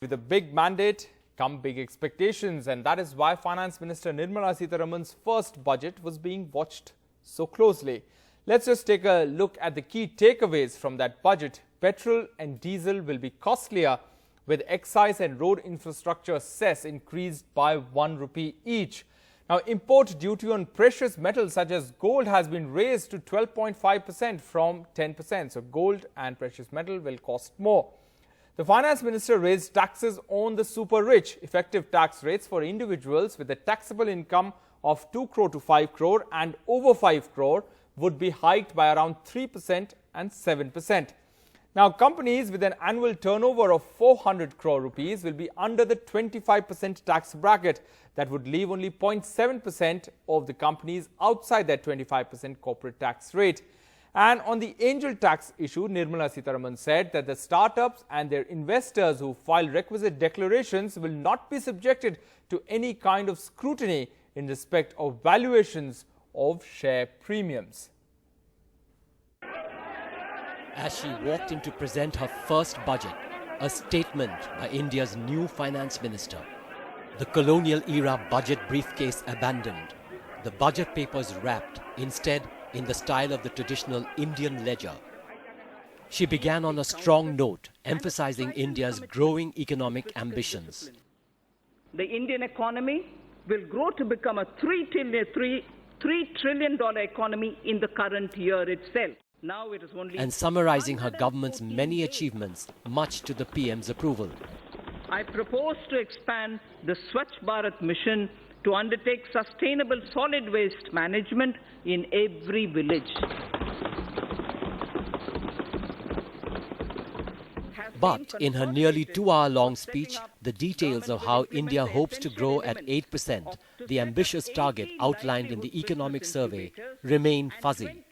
With a big mandate come big expectations, and that is why Finance Minister Nirmala Sitharaman's first budget was being watched so closely. Let's just take a look at the key takeaways from that budget. Petrol and diesel will be costlier, with excise and road infrastructure cess increased by ₹1 each. Now, import duty on precious metals such as gold has been raised to 12.5% from 10%. So, gold and precious metal will cost more. The Finance Minister raised taxes on the super rich. Effective tax rates for individuals with a taxable income of 2 crore to 5 crore and over 5 crore would be hiked by around 3% and 7%. Now, companies with an annual turnover of 400 crore rupees will be under the 25% tax bracket. That would leave only 0.7% of the companies outside that 25% corporate tax rate. And on the angel tax issue, Nirmala Sitharaman said that the startups and their investors who file requisite declarations will not be subjected to any kind of scrutiny in respect of valuations of share premiums. As she walked in to present her first budget, a statement by India's new finance minister. The colonial-era budget briefcase abandoned, the budget papers wrapped, instead in the style of the traditional Indian ledger. She began on a strong note, emphasizing India's growing economic ambitions. The Indian economy will grow to become a $3 trillion economy in the current year itself. Now it is only and summarizing her government's many achievements, much to the PM's approval. I propose to expand the Swachh Bharat mission to undertake sustainable solid waste management in every village. But in her nearly 2-hour-long speech, the details of how India hopes to grow at 8%, the ambitious target outlined in the economic survey, remain fuzzy.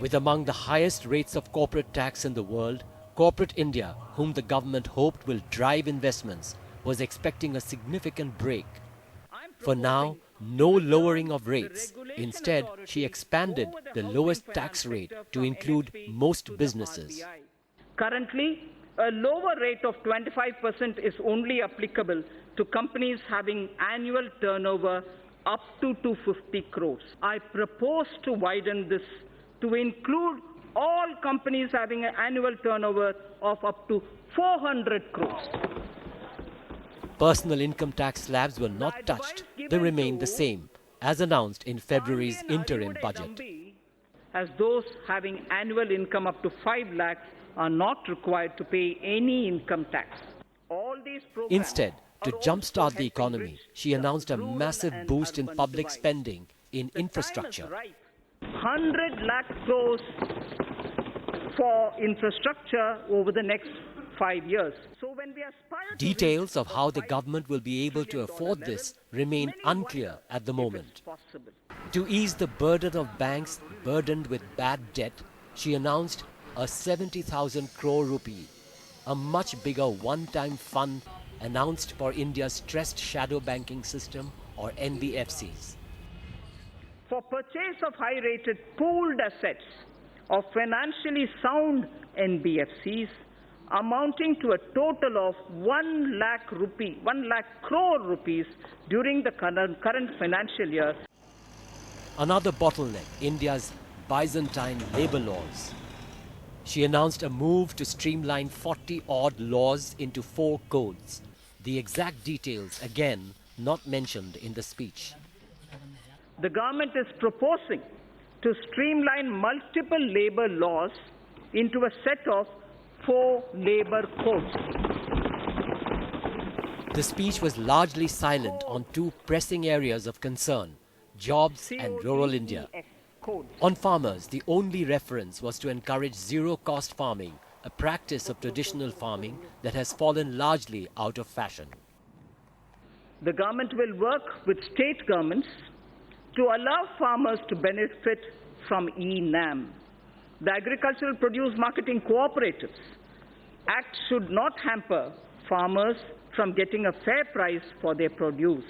With among the highest rates of corporate tax in the world, corporate India, whom the government hoped will drive investments, was expecting a significant break. For now, no lowering of rates. Instead, she expanded the lowest tax rate to include most businesses. Currently, a lower rate of 25% is only applicable to companies having annual turnover up to 250 crores. I propose to widen this to include all companies having an annual turnover of up to 400 crores. Personal income tax slabs were not touched. They remained the same, as announced in February's interim budget. As those having annual income up to 5 lakhs are not required to pay any income tax. Instead, to jumpstart the economy, she announced a massive boost in public spending in infrastructure. 100 lakh crores for infrastructure over the next 5 years. So when we aspire details of how the government will be able to afford this remain unclear at the moment. To ease the burden of banks burdened with bad debt, she announced a 70,000 crore rupee, a much bigger one-time fund announced for India's stressed shadow banking system, or NBFCs. For purchase of high-rated pooled assets of financially sound NBFCs amounting to a total of 1 lakh crore rupees during the current financial year. Another bottleneck, India's Byzantine labour laws. She announced a move to streamline 40-odd laws into 4 codes. The exact details, again, not mentioned in the speech. The government is proposing to streamline multiple labour laws into a set of 4 labour codes. The speech was largely silent on 2 pressing areas of concern, jobs and rural India. On farmers, the only reference was to encourage zero-cost farming, a practice of traditional farming that has fallen largely out of fashion. The government will work with state governments to allow farmers to benefit from e-NAM. The Agricultural Produce Marketing Cooperatives Act should not hamper farmers from getting a fair price for their produce.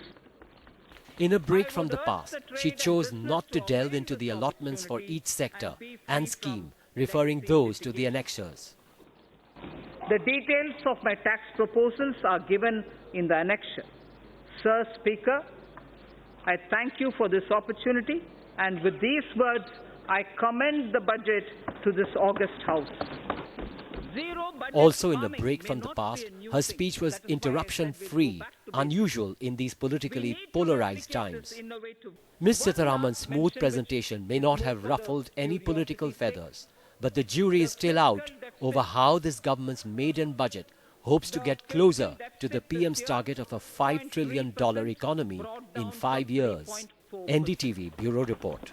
In a break from the past, she chose not to delve into the allotments for each sector and scheme, referring those to the annexures. The details of my tax proposals are given in the annexure. Sir Speaker, I thank you for this opportunity, and with these words, I commend the budget to this august House. Also in a break from the past, her speech was interruption-free, unusual in these politically polarized times. Ms. Sitharaman's smooth presentation may not have ruffled any political feathers, but the jury is still out over how this government's maiden budget hopes to get closer to the PM's target of a $5 trillion economy in 5 years. NDTV Bureau Report.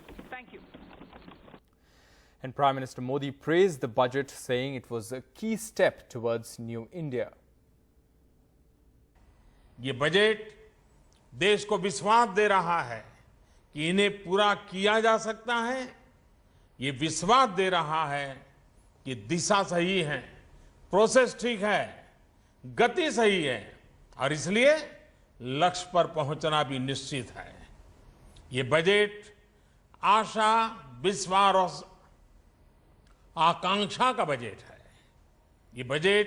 And Prime Minister Modi praised the budget, saying it was a key step towards New India. ये budget देश को विश्वास दे रहा है कि इन्हें पूरा किया जा सकता है। ये विश्वास दे रहा है कि दिशा सही है, प्रोसेस ठीक है, गति सही है और इसलिए लक्ष्य पर पहुंचना भी निश्चित है। ये बजट आशा, विश्वास और आकांक्षा का बजट है। ये बजट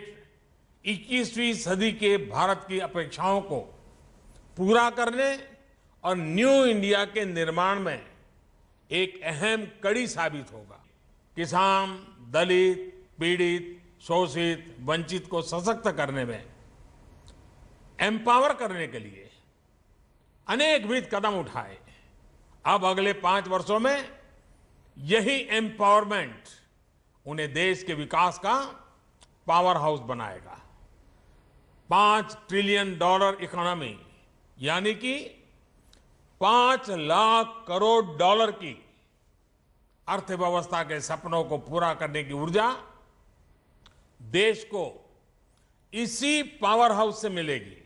21वीं सदी के भारत की अपेक्षाओं को पूरा करने और न्यू इंडिया के निर्माण में एक अहम कड़ी साबित होगा। किसान, दलित, पीड़ित, शोषित, वंचित को सशक्त करने में एम्पावर करने के लिए अनेकविध कदम उठाए। अब अगले 5 वर्षों में यही एम्पावरमेंट उन्हें देश के विकास का पावर हाउस बनाएगा। $5 ट्रिलियन इकोनॉमी यानी कि 5 लाख करोड़ डॉलर की अर्थव्यवस्था के सपनों को पूरा करने की ऊर्जा देश को इसी पावर हाउस से मिलेगी।